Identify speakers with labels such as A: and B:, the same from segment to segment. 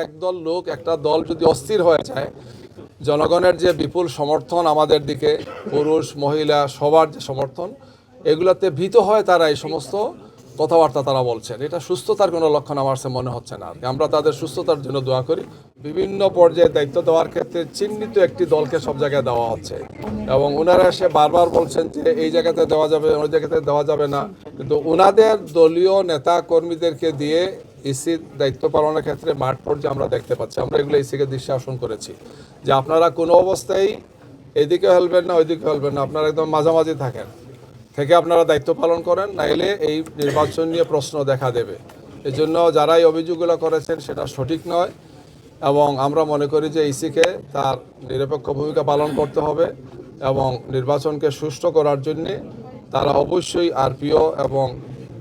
A: একদল লোক একটা দল যদি অস্থির হয়ে যায়, জনগণের যে বিপুল সমর্থন আমাদের দিকে, পুরুষ মহিলা সবার যে সমর্থন, এগুলাতে ভীত হয় তারা এই সমস্ত কথাবার্তা তারা বলছেন। এটা সুস্থতার কোনো লক্ষণ আমার কাছে মনে হচ্ছে না। আমরা তাদের সুস্থতার জন্য দোয়া করি। বিভিন্ন পর্যায়ে দায়িত্ব দেওয়ার ক্ষেত্রে চিহ্নিত একটি দলকে সব জায়গায় দেওয়া হচ্ছে এবং ওনারা এসে বারবার বলছেন যে এই জায়গাতে দেওয়া যাবে, ওই জায়গাতে দেওয়া যাবে না, কিন্তু ওনাদের দলীয় নেতা কর্মীদেরকে দিয়ে ইসির দায়িত্ব পালনের ক্ষেত্রে মাঠ পর্যায়ে আমরা দেখতে পাচ্ছি। আমরা এগুলো ইসিকে দৃষ্টি আকর্ষণ করেছি যে আপনারা কোনো অবস্থায় এদিকে হেলবেন না ওইদিকে হেলবেন না, আপনারা একদম মাঝামাঝি থাকেন, থেকে আপনারা দায়িত্ব পালন করেন, নাইলে এই নির্বাচন নিয়ে প্রশ্ন দেখা দেবে। এই জন্য যারা এই অভিযোগগুলো করেছেন সেটা সঠিক নয় এবং আমরা মনে করি যে ইসিকে তার নিরপেক্ষ ভূমিকা পালন করতে হবে এবং নির্বাচনকে সুষ্ঠু করার জন্যে তারা অবশ্যই আরপিও এবং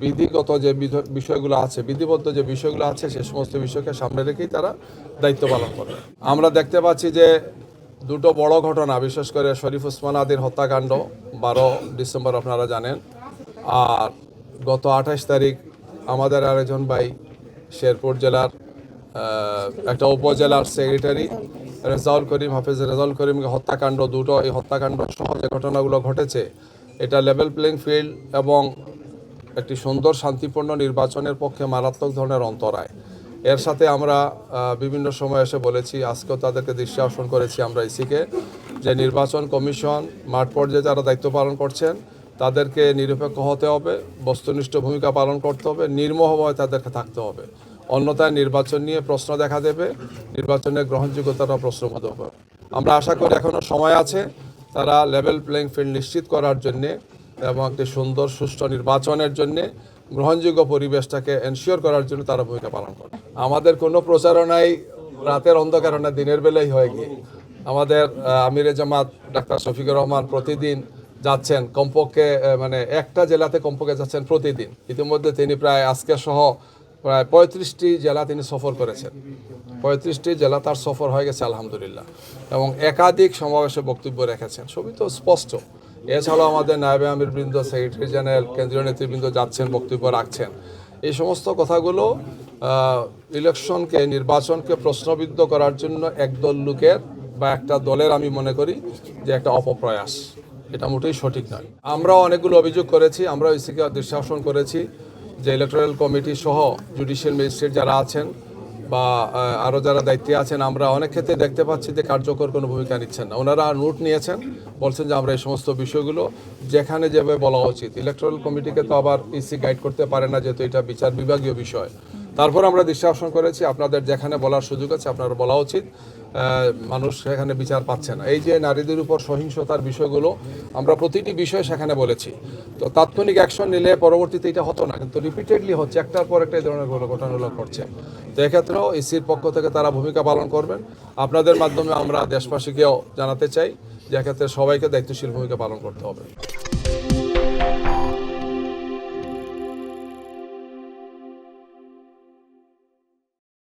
A: বিধিগত যে বিষয়গুলো আছে, বিধিবদ্ধ যে বিষয়গুলো আছে সে সমস্ত বিষয়কে সামনে রেখেই তারা দায়িত্ব পালন করবে। আমরা দেখতে পাচ্ছি যে দুটো বড় ঘটনা, বিশেষ করে শরীফ ওসমান আদির হত্যাকাণ্ড 12 ডিসেম্বর আপনারা জানেন, আর গত 28 তারিখ আমাদের আরেকজন ভাই শেরপুর জেলার একটা উপজেলার সেক্রেটারি রেজাউল করিম, হাফেজ রেজাউল করিমকে হত্যাকাণ্ড, দুটো এই হত্যাকাণ্ড সহ যে ঘটনাগুলো ঘটেছে, এটা লেভেল প্লেইং ফিল্ড এবং একটি সুন্দর শান্তিপূর্ণ নির্বাচনের পক্ষে মারাত্মক ধরনের অন্তরায়। এর সাথে আমরা বিভিন্ন সময় এসে বলেছি, আজকেও তাদেরকে দৃষ্টি আকর্ষণ করেছি আমরা ইসিকে, যে নির্বাচন কমিশন মাঠ পর্যায়ে যারা দায়িত্ব পালন করছেন তাদেরকে নিরপেক্ষ হতে হবে, বস্তুনিষ্ঠ ভূমিকা পালন করতে হবে, নির্মোহভাবে তাদেরকে থাকতে হবে। অন্যথায় নির্বাচন নিয়ে প্রশ্ন দেখা দেবে, নির্বাচনের গ্রহণযোগ্যতাটা প্রশ্নবোধ হবে। আমরা আশা করি এখনও সময় আছে তারা লেভেল প্লেইং ফিল্ড নিশ্চিত করার জন্যে এবং একটি সুন্দর সুষ্ঠু নির্বাচনের জন্যে গ্রহণযোগ্য পরিবেশটাকে এনশিওর করার জন্য তারা ভূমিকা পালন করে। আমাদের কোনো প্রচারণাই রাতের অন্ধকারে না, দিনের বেলায় হয়ে গিয়ে আমাদের আমিরে জামাত ডাক্তার শফিকুর রহমান প্রতিদিন যাচ্ছেন, কমপক্ষে মানে একটা জেলাতে কমপক্ষে যাচ্ছেন প্রতিদিন। ইতিমধ্যে তিনি প্রায় আজকে সহ প্রায় 35টি জেলা তিনি সফর করেছেন। 35টি জেলা তার সফর হয়ে গেছে আলহামদুলিল্লাহ, এবং একাধিক সমাবেশে বক্তব্য রেখেছেন, সবই তো স্পষ্ট। এছাড়াও আমাদের নায়েবে আমিরবৃন্দ, সেক্রেটারি জেনারেল, কেন্দ্রীয় নেতৃবৃন্দ যাচ্ছেন, বক্তব্য রাখছেন। এই সমস্ত কথাগুলো ইলেকশনকে, নির্বাচনকে প্রশ্নবিদ্ধ করার জন্য একদল লোকের বা একটা দলের আমি মনে করি যে একটা অপপ্রয়াস, এটা মোটেই সঠিক নয়। আমরাও অনেকগুলো অভিযোগ করেছি, আমরা ইসিকে দৃষ্টি আকর্ষণ করেছি যে ইলেকটোরাল কমিটি সহ জুডিশিয়াল ম্যাজিস্ট্রেট যারা আছেন বা আরও যারা দায়িত্বে আছেন, আমরা অনেক ক্ষেত্রে দেখতে পাচ্ছি যে কার্যকর কোনো ভূমিকা নিচ্ছেন না। ওনারা নোট নিয়েছেন, বলছেন যে আমরা এই সমস্ত বিষয়গুলো যেখানে যেভাবে বলা উচিত, ইলেকটোরাল কমিটিকে তো আবার ইসি গাইড করতে পারে না, যেহেতু এটা বিচার বিভাগীয় বিষয়। তারপর আমরা দৃষ্টি আকর্ষণ করেছি আপনাদের যেখানে বলার সুযোগ আছে আপনারা বলা উচিত, মানুষ সেখানে বিচার পাচ্ছে না। এই যে নারীদের উপর সহিংসতার বিষয়গুলো আমরা প্রতিটি বিষয় সেখানে বলেছি, তো তাৎক্ষণিক অ্যাকশন নিলে পরবর্তীতে এটা হতো না, কিন্তু রিপিটেডলি হচ্ছে, একটার পর একটা এই ধরনের ঘটনাগুলো ঘটছে। তো এক্ষেত্রেও ইসির পক্ষ থেকে তারা ভূমিকা পালন করবেন। আপনাদের মাধ্যমে আমরা দেশবাসীকেও জানাতে চাই যে এক্ষেত্রে সবাইকে দায়িত্বশীল ভূমিকা পালন করতে হবে।